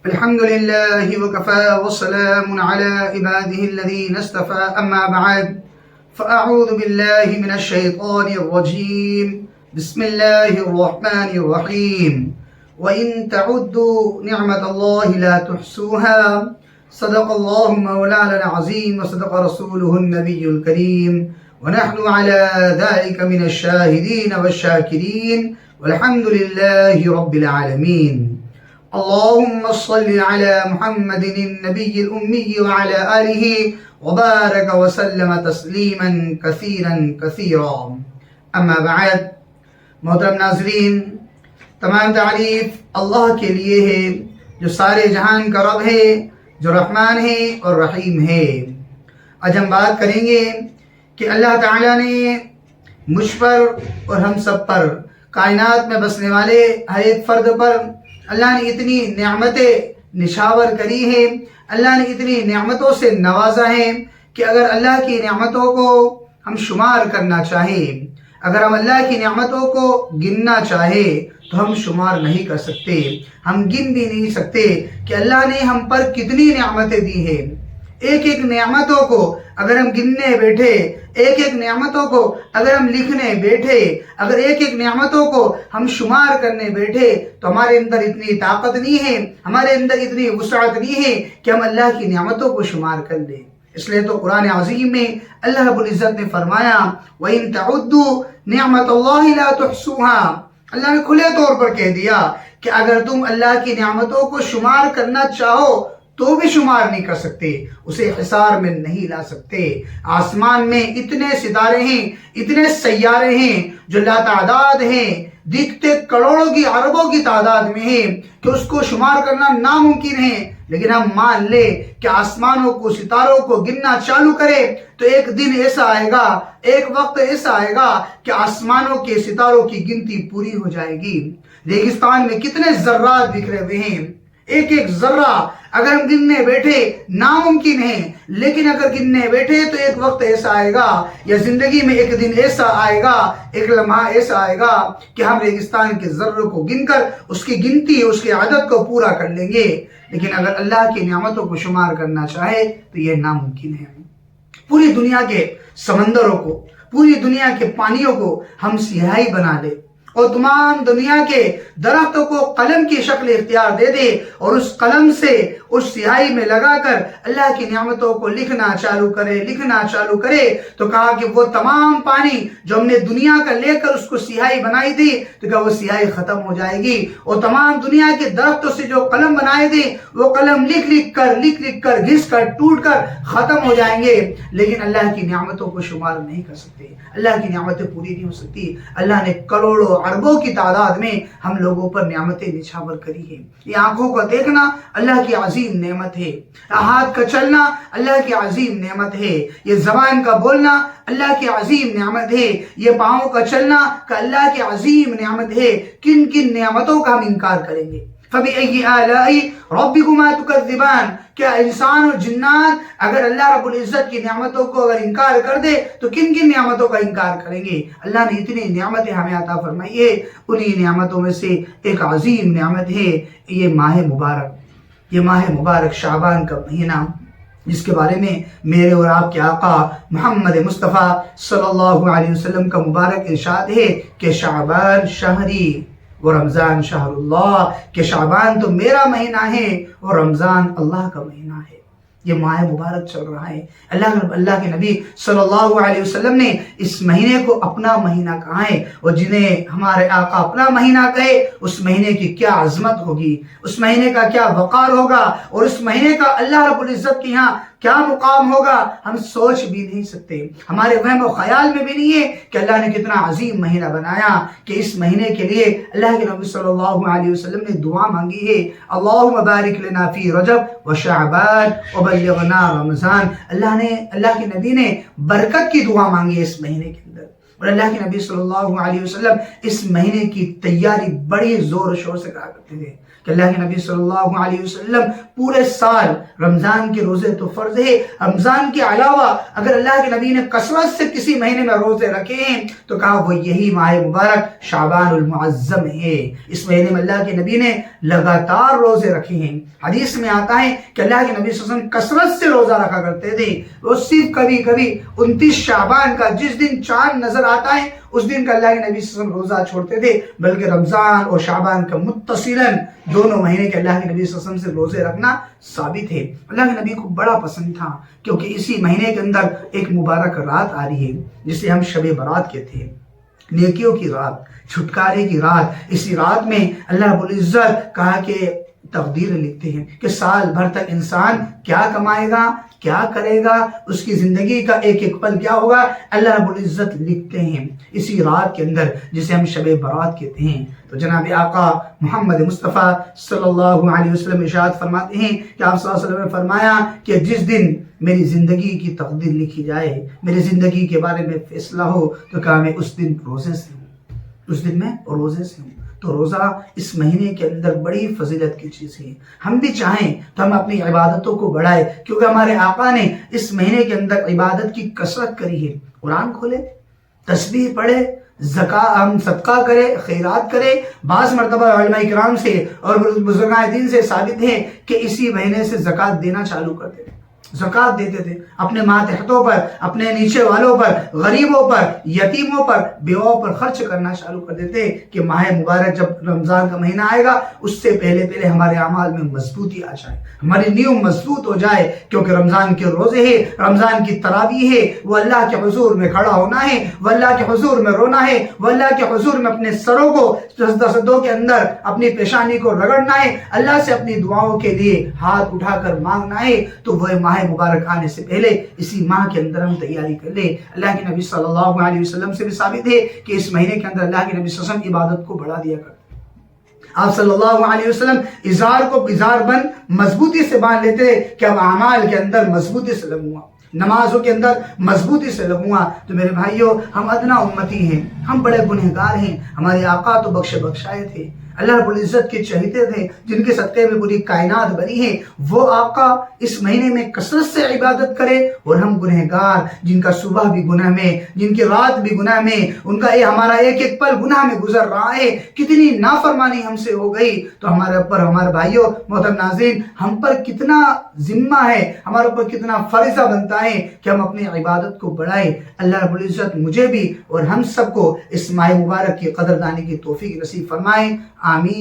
الحمد لله وكفى والسلام على عباده الذين اصطفى أما بعد فأعوذ بالله من الشيطان الرجيم بسم الله الرحمن الرحيم وإن تعدوا نعمة الله لا تحصوها صدق الله مولانا العظيم وصدق رسوله النبي الكريم ونحن على ذلك من الشاهدين والشاكرين والحمد لله رب العالمين. اللهم صل على محمد النبي الأمي وعلى آله وبارك وسلم تسلیما کثیرا کثیرا. اما بعد، محترم ناظرین، تمام تعریف اللہ کے لیے ہے جو سارے جہان کا رب ہے، جو رحمان ہے اور رحیم ہے. آج ہم بات کریں گے کہ اللہ تعالیٰ نے مجھ پر اور ہم سب پر، کائنات میں بسنے والے ہر ایک فرد پر اللہ نے اتنی نعمتیں نشاور کری ہیں، اللہ نے اتنی نعمتوں سے نوازا ہے کہ اگر اللہ کی نعمتوں کو ہم شمار کرنا چاہیں، اگر ہم اللہ کی نعمتوں کو گننا چاہیں تو ہم شمار نہیں کر سکتے، ہم گن بھی نہیں سکتے کہ اللہ نے ہم پر کتنی نعمتیں دی ہیں. ایک ایک نعمتوں کو اگر ہم گننے بیٹھے، ایک ایک نعمتوں کو اگر ہم لکھنے بیٹھے، اگر ایک ایک نعمتوں کو ہم شمار کرنے بیٹھے تو ہمارے اندر اتنی طاقت نہیں ہے، ہمارے اندر اتنی وسعت نہیں ہے کہ ہم اللہ کی نعمتوں کو شمار کر لیں. اس لیے تو قرآن عظیم میں اللہ رب العزت نے فرمایا وَإِن تَعُدُّوا نِعْمَةَ اللَّهِ لَا تُحْصُوهَا. اللہ نے کھلے طور پر کہہ دیا کہ اگر تم اللہ کی نعمتوں کو شمار کرنا چاہو تو بھی شمار نہیں کر سکتے، اسے حصار میں نہیں لا سکتے. آسمان میں اتنے ستارے ہیں، اتنے سیارے ہیں جو لا تعداد ہیں، دیکھتے کروڑوں کی اربوں کی تعداد میں ہیں کہ اس کو شمار کرنا ناممکن ہے. لیکن ہم مان لے کہ آسمانوں کو، ستاروں کو گننا چالو کرے تو ایک دن ایسا آئے گا، ایک وقت ایسا آئے گا کہ آسمانوں کے ستاروں کی گنتی پوری ہو جائے گی. ریگستان میں کتنے ذرات بکھرے ہوئے ہیں، ایک ایک ذرہ اگر ہم گننے بیٹھے ناممکن ہے، لیکن اگر گننے بیٹھے تو ایک وقت ایسا آئے گا، یا زندگی میں ایک دن ایسا آئے گا، ایک لمحہ ایسا آئے گا کہ ہم ریگستان کے ذروں کو گن کر اس کی گنتی، اس کی عدد کو پورا کر لیں گے. لیکن اگر اللہ کی نعمتوں کو شمار کرنا چاہے تو یہ ناممکن ہے. پوری دنیا کے سمندروں کو، پوری دنیا کے پانیوں کو ہم سیاہی بنا دے اور تمام دنیا کے درختوں کو قلم کی شکل اختیار دے دے اور اس قلم سے اس سیاہی میں لگا کر اللہ کی نعمتوں کو لکھنا چالو کرے تو کہا کہ وہ تمام پانی جو ہم نے دنیا کا لے کر اس کو سیاہی بنائی تھی تو کہا وہ سیاہی ختم ہو جائے گی، اور تمام دنیا کے درختوں سے جو قلم بنائے تھے وہ قلم لکھ کر گھس کر ٹوٹ کر ختم ہو جائیں گے. لیکن اللہ کی نعمتوں کو شمار نہیں کر سکتے، اللہ کی نعمتیں پوری نہیں ہو سکتی. اللہ نے کروڑوں اربوں کی تعداد میں ہم لوگوں پر نعمتیں نچھاور کری ہیں. یہ آنکھوں کا دیکھنا اللہ کی عظیم نعمت ہے، ہاتھ کا چلنا اللہ کی عظیم نعمت ہے، یہ زبان کا بولنا اللہ کی عظیم نعمت ہے، یہ پاؤں کا چلنا کا اللہ کی عظیم نعمت ہے. کن کن نعمتوں کا ہم انکار کریں گے؟ فَبِأَيِّ آلَاءِ رَبِّكُمَا تُكَذِّبَانِ. کیا انسان اور جنات اگر اللہ رب العزت کی نعمتوں کو اگر انکار کر دے تو کن کن نعمتوں کا انکار کریں گے؟ اللہ نے اتنی نعمتیں ہمیں عطا فرمائی ہے. انہی نعمتوں میں سے ایک عظیم نعمت ہے یہ ماہ مبارک شعبان کا مہینہ، جس کے بارے میں میرے اور آپ کے آقا محمد مصطفیٰ صلی اللہ علیہ وسلم کا مبارک ارشاد ہے کہ شعبان شہری وہ رمضان شہر اللہ، کہ شعبان تو میرا مہینہ ہے اور رمضان اللہ کا مہینہ ہے. یہ ماہ مبارک چل رہا ہے. اللہ کے نبی صلی اللہ علیہ وسلم نے اس مہینے کو اپنا مہینہ کہا ہے، اور جنہیں ہمارے آقا اپنا مہینہ کہے اس مہینے کی کیا عظمت ہوگی، اس مہینے کا کیا وقار ہوگا، اور اس مہینے کا اللہ رب العزت کے یہاں کیا مقام ہوگا ہم سوچ بھی نہیں سکتے. ہمارے وہم و خیال میں بھی نہیں ہے کہ اللہ نے کتنا عظیم مہینہ بنایا کہ اس مہینے کے لیے اللہ کے نبی صلی اللہ علیہ وسلم نے دعا مانگی ہے اللہم بارک لنا فی رجب و شعبان و بلغنا رمضان. اللہ کے نبی نے برکت کی دعا مانگی اس مہینے کے اندر، اور اللہ کے نبی صلی اللہ علیہ وسلم اس مہینے کی تیاری بڑی زور و شور سے کرا کرتے تھے کہ اللہ کے نبی صلی اللہ علیہ وسلم پورے سال رمضان کے روزے تو فرض ہے، رمضان کے علاوہ اگر اللہ کے نبی نے کثرت سے کسی مہینے میں روزے رکھے ہیں تو کہا وہ یہی ماہ مبارک شعبان المعظم ہے. اس مہینے میں اللہ کے نبی نے لگاتار روزے رکھے ہیں۔ حدیث میں آتا ہے کہ اللہ کے نبی صلی اللہ علیہ وسلم کثرت سے روزہ رکھا کرتے تھے۔ وہ صرف کبھی کبھی 29 شعبان کا جس دن چاند نظر آتا ہے اس دن کا اللہ کے نبی صلی اللہ علیہ وسلم روزہ چھوڑتے تھے، بلکہ رمضان اور شعبان کا متصلاً دونوں مہینے کے اللہ کے نبی صلی اللہ علیہ وسلم سے روزے رکھنا ثابت ہے۔ اللہ کے نبی کو بڑا پسند تھا کیونکہ اسی مہینے کے اندر ایک مبارک رات آ رہی ہے جسے ہم شب برات کہتے ہیں، نیکیوں کی رات، چھٹکارے کی رات۔ اسی رات میں اللہ رب العزت کہا کہ تقدیر لکھتے ہیں کہ سال بھر تک انسان کیا کمائے گا، کیا کرے گا، اس کی زندگی کا ایک ایک پل کیا ہوگا، اللہ رب العزت لکھتے ہیں اسی رات کے اندر جسے ہم شب برات کہتے ہیں۔ تو جناب آقا محمد مصطفیٰ صلی اللہ علیہ وسلم ارشاد فرماتے ہیں کہ آپ صلی اللہ علیہ وسلم نے فرمایا کہ جس دن میری زندگی کی تقدیر لکھی جائے، میری زندگی کے بارے میں فیصلہ ہو، تو کہا میں اس دن روزے سے ہوں، اس دن میں روزے سے ہوں۔ تو روزہ اس مہینے کے اندر بڑی فضیلت کی چیز ہے۔ ہم بھی چاہیں تو ہم اپنی عبادتوں کو بڑھائیں، کیونکہ ہمارے آقا نے اس مہینے کے اندر عبادت کی کثرت کری ہے۔ قرآن کھولے، تسبیح پڑھے، ہم صدقہ کرے، خیرات کرے۔ بعض مرتبہ علماء کرام سے اور بزرگان دین سے ثابت ہے کہ اسی مہینے سے زکوٰۃ دینا چالو کر دیتے، زکوٰۃ دیتے تھے اپنے ماتحتوں پر، اپنے نیچے والوں پر، غریبوں پر، یتیموں پر، بیواؤں پر خرچ کرنا چالو کر دیتے کہ ماہ مبارک جب رمضان کا مہینہ آئے گا اس سے پہلے ہمارے اعمال میں مضبوطی آ جائے، ہماری نیو مضبوط ہو جائے، کیونکہ رمضان کے روزے ہیں، رمضان کی تراویح ہے، وہ اللہ کے حضور میں کھڑا ہونا ہے، وہ اللہ کے حضور میں رونا ہے، وہ اللہ کے حضور میں اپنے سروں کو سجدوں کے اندر اپنی پیشانی کو رگڑنا ہے، اللہ سے اپنی دعاؤں کے لیے ہاتھ اٹھا کر مانگنا ہے۔ تو وہ ماہ مبارک آنے سے پہلے اسی ماہ کے اندر ہم تیاری کر لیں۔ اللہ کے نبی صلی اللہ علیہ وسلم سے بھی ثابت ہے کہ اس مہینے کے اندر اللہ کے نبی صلی اللہ علیہ وسلم عبادت کو بڑھا دیا کرتے۔ آپ صلی اللہ علیہ وسلم ازار کو ازار بند مضبوطی سے باندھ لیتے کہ اب اعمال کے اندر مضبوطی سے لگوں گا، نمازوں کے اندر مضبوطی سے لگوں گا۔ تو میرے بھائیوں، ہم ادنا امتی ہیں، ہم بڑے گنہگار ہیں، ہمارے آقا تو بخشائے تھے، اللہ رب العزت کے چہیتے تھے، جن کے صدقے میں پوری کائنات بنی ہے۔ وہ آقا اس مہینے میں کثرت سے عبادت کرے، اور ہم گنہگار جن کا صبح بھی گناہ میں، جن کی رات بھی گناہ میں، ان کا ہمارا ایک ایک پل گناہ میں گزر رہا ہے، کتنی نافرمانی ہم سے ہو گئی۔ تو ہمارے اوپر، ہمارے بھائیوں محترم ناظرین، ہم پر کتنا ذمہ ہے، ہمارے اوپر کتنا فرض بنتا ہے کہ ہم اپنی عبادت کو بڑھائیں۔ اللہ رب العزت مجھے بھی اور ہم سب کو اس ماہ مبارک کی قدردانی کی توفیق نصیب فرمائیں، آمین۔